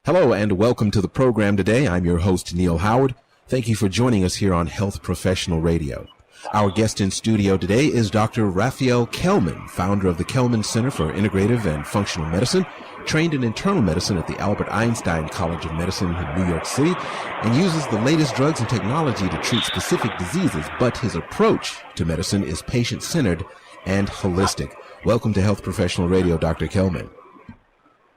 Hello and welcome to the program today. I'm your host, Neal Howard. Thank you for joining us here on Health Professional Radio. Our guest in studio today is Dr. Raphael Kellman, founder of the Kellman Center for Integrative and Functional Medicine, trained in internal medicine at the Albert Einstein College of Medicine in New York City, and uses the latest drugs and technology to treat specific diseases, but his approach to medicine is patient-centered and holistic. Welcome to Health Professional Radio, Dr. Kellman.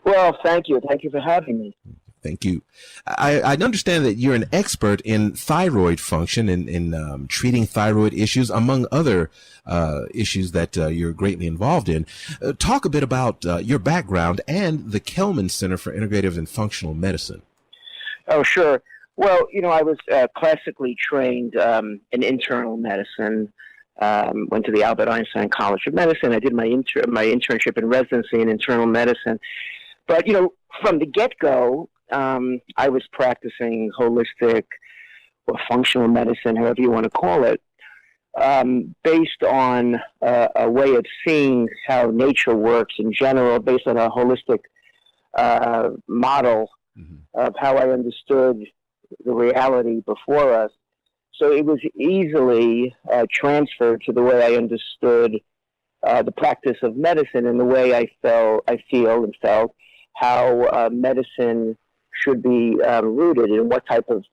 Well, thank you. Thank you for having me. Thank you. I understand that you're an expert in thyroid function and in treating thyroid issues, among other issues that you're greatly involved in. Talk a bit about your background and the Kellman Center for Integrative and Functional Medicine. Oh, sure. Well, I was classically trained in internal medicine. Went to the Albert Einstein College of Medicine. I did my internship and residency in internal medicine. But, from the get-go, I was practicing holistic or functional medicine, however you want to call it, based on a way of seeing how nature works in general, based on a holistic model of how I understood the reality before us. So it was easily transferred to the way I understood the practice of medicine and the way I feel and felt how medicine should be rooted in, what type of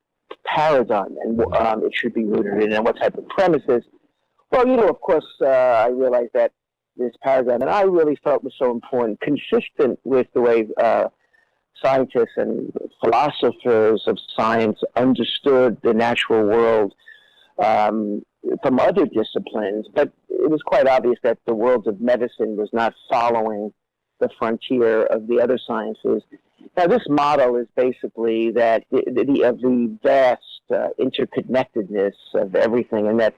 paradigm and it should be rooted in, and what type of premises. Well, of course, I realized that this paradigm, and I really felt was so important, consistent with the way scientists and philosophers of science understood the natural world from other disciplines. But it was quite obvious that the world of medicine was not following the frontier of the other sciences. Now, this model is basically that the vast interconnectedness of everything, and that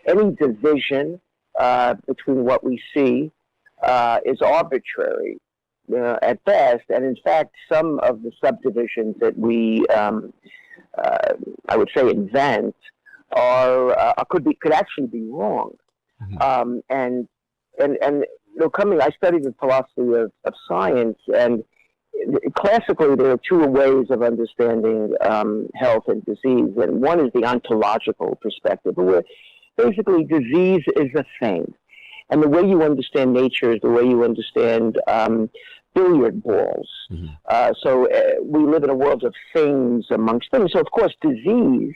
any division between what we see is arbitrary at best. And in fact, some of the subdivisions that we, I would say, invent could actually be wrong. I studied the philosophy of science, and classically there are two ways of understanding health and disease, and one is the ontological perspective, where basically disease is a thing, and the way you understand nature is the way you understand billiard balls. So we live in a world of things amongst things. So of course disease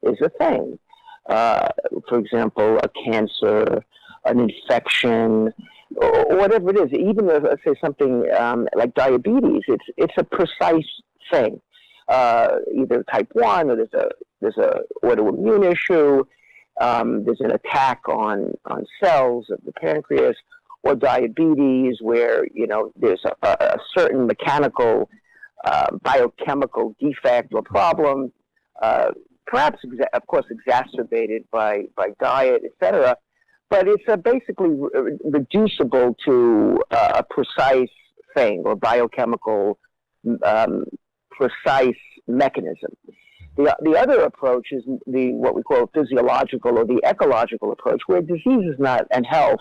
is a thing. For example, a cancer, an infection, or whatever it is. Even let's say something like diabetes, it's a precise thing. Either type 1, or there's a autoimmune issue. There's an attack on cells of the pancreas, or diabetes, where there's a certain mechanical, biochemical defect or problem, perhaps of course exacerbated by diet, etc. But it's basically reducible to a precise thing, or biochemical precise mechanism. The other approach is what we call physiological or the ecological approach, where disease is not, and health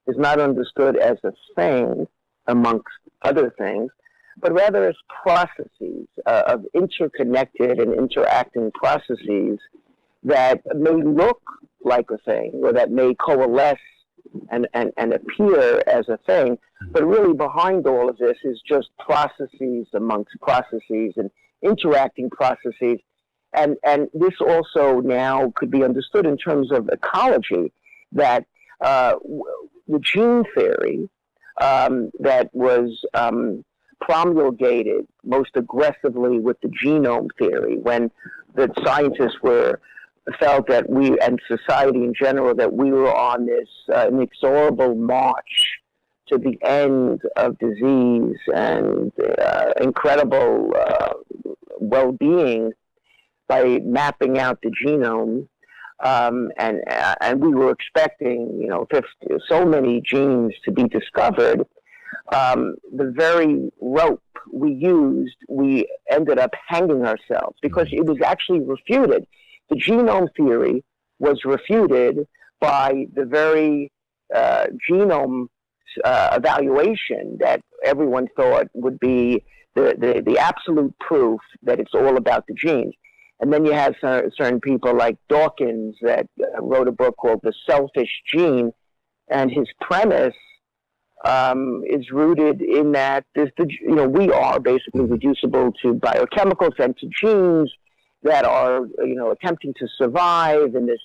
is not understood as a thing amongst other things, but rather as processes of interconnected and interacting processes that may look like a thing, or that may coalesce and appear as a thing, but really behind all of this is just processes amongst processes and interacting processes. And this also now could be understood in terms of ecology, that the gene theory that was promulgated most aggressively with the genome theory, when the scientists felt that we, and society in general, that we were on this inexorable march to the end of disease and incredible well-being by mapping out the genome, and we were expecting, so many genes to be discovered. The very rope we used, we ended up hanging ourselves, because it was actually refuted. The genome theory was refuted by the very genome evaluation that everyone thought would be the absolute proof that it's all about the genes. And then you have certain people like Dawkins that wrote a book called The Selfish Gene, and his premise is rooted in that we are basically reducible to biochemicals and to genes that are attempting to survive in this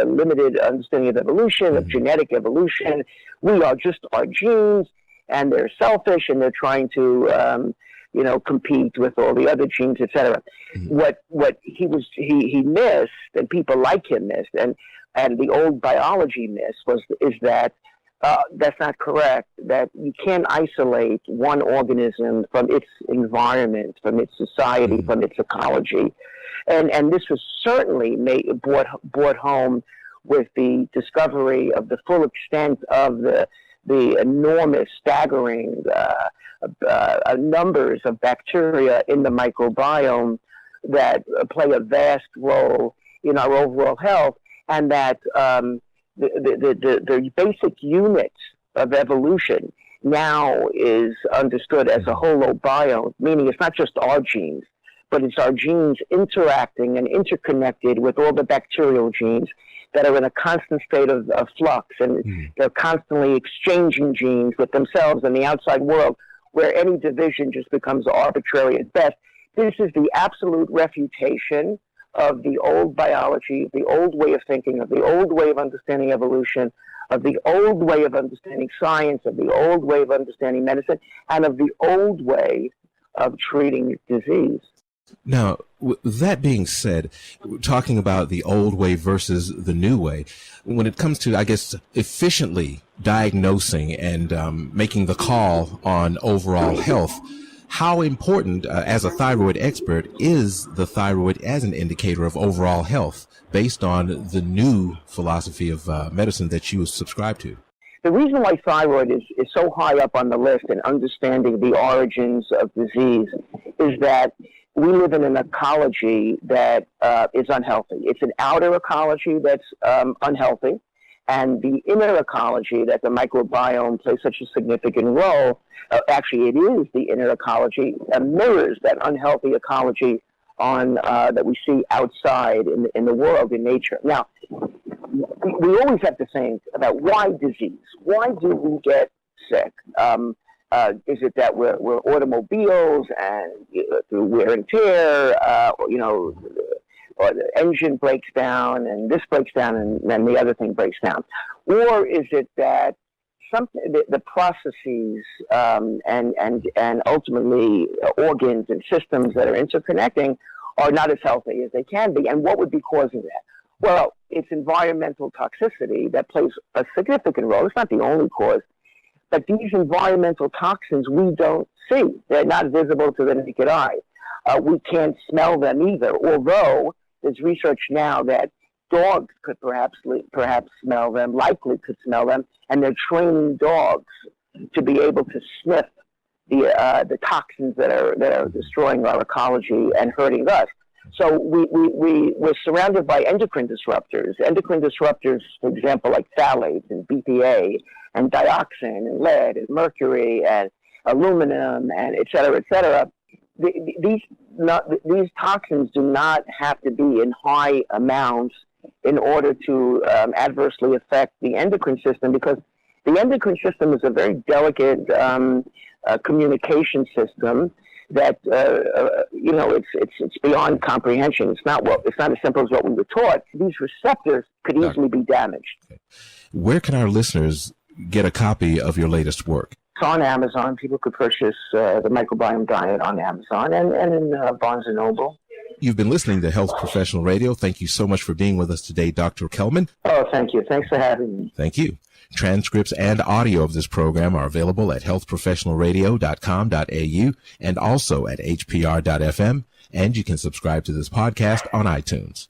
limited understanding of evolution, of genetic evolution. We are just our genes, and they're selfish, and they're trying to compete with all the other genes, etc. What he missed, and people like him missed, and the old biology missed is that that's not correct. That you can't isolate one organism from its environment, from its society, from its ecology, and this was certainly brought home with the discovery of the full extent of the enormous, staggering numbers of bacteria in the microbiome that play a vast role in our overall health, and that the basic unit of evolution now is understood as a holobiome, meaning it's not just our genes, but it's our genes interacting and interconnected with all the bacterial genes that are in a constant state of flux, and they're constantly exchanging genes with themselves and the outside world, where any division just becomes arbitrary at best. This is the absolute refutation of the old biology, the old way of thinking, of the old way of understanding evolution, of the old way of understanding science, of the old way of understanding medicine, and of the old way of treating disease. Now, that being said, talking about the old way versus the new way, when it comes to, I guess, efficiently diagnosing and making the call on overall health, how important, as a thyroid expert, is the thyroid as an indicator of overall health based on the new philosophy of medicine that you subscribe to? The reason why thyroid is so high up on the list in understanding the origins of disease is that we live in an ecology that is unhealthy. It's an outer ecology that's unhealthy, and the inner ecology that the microbiome plays such a significant role, actually it is the inner ecology that mirrors that unhealthy ecology that we see outside in the world, in nature. Now, we always have to think about why disease. Why do we get sick? Is it that we're automobiles and through wear and tear, or the engine breaks down and this breaks down and then the other thing breaks down? Or is it that the processes and ultimately organs and systems that are interconnecting are not as healthy as they can be? And what would be causing that? Well, it's environmental toxicity that plays a significant role. It's not the only cause. But these environmental toxins we don't see. They're not visible to the naked eye. We can't smell them either, although there's research now that dogs could perhaps smell them, likely could smell them, and they're training dogs to be able to sniff the toxins that are destroying our ecology and hurting us. So we're surrounded by endocrine disruptors. Endocrine disruptors, for example, like phthalates and BPA and dioxin and lead and mercury and aluminum and et cetera, et cetera. These toxins do not have to be in high amounts in order to adversely affect the endocrine system, because the endocrine system is a very delicate communication system that it's beyond comprehension. It's not as simple as what we were taught. These receptors could easily be damaged. Okay. Where can our listeners get a copy of your latest work? It's on Amazon. People could purchase the Microbiome Diet on Amazon and in Barnes & Noble. You've been listening to Health Professional Radio. Thank you so much for being with us today, Dr. Kellman. Oh, thank you. Thanks for having me. Thank you. Transcripts and audio of this program are available at healthprofessionalradio.com.au and also at hpr.fm. And you can subscribe to this podcast on iTunes.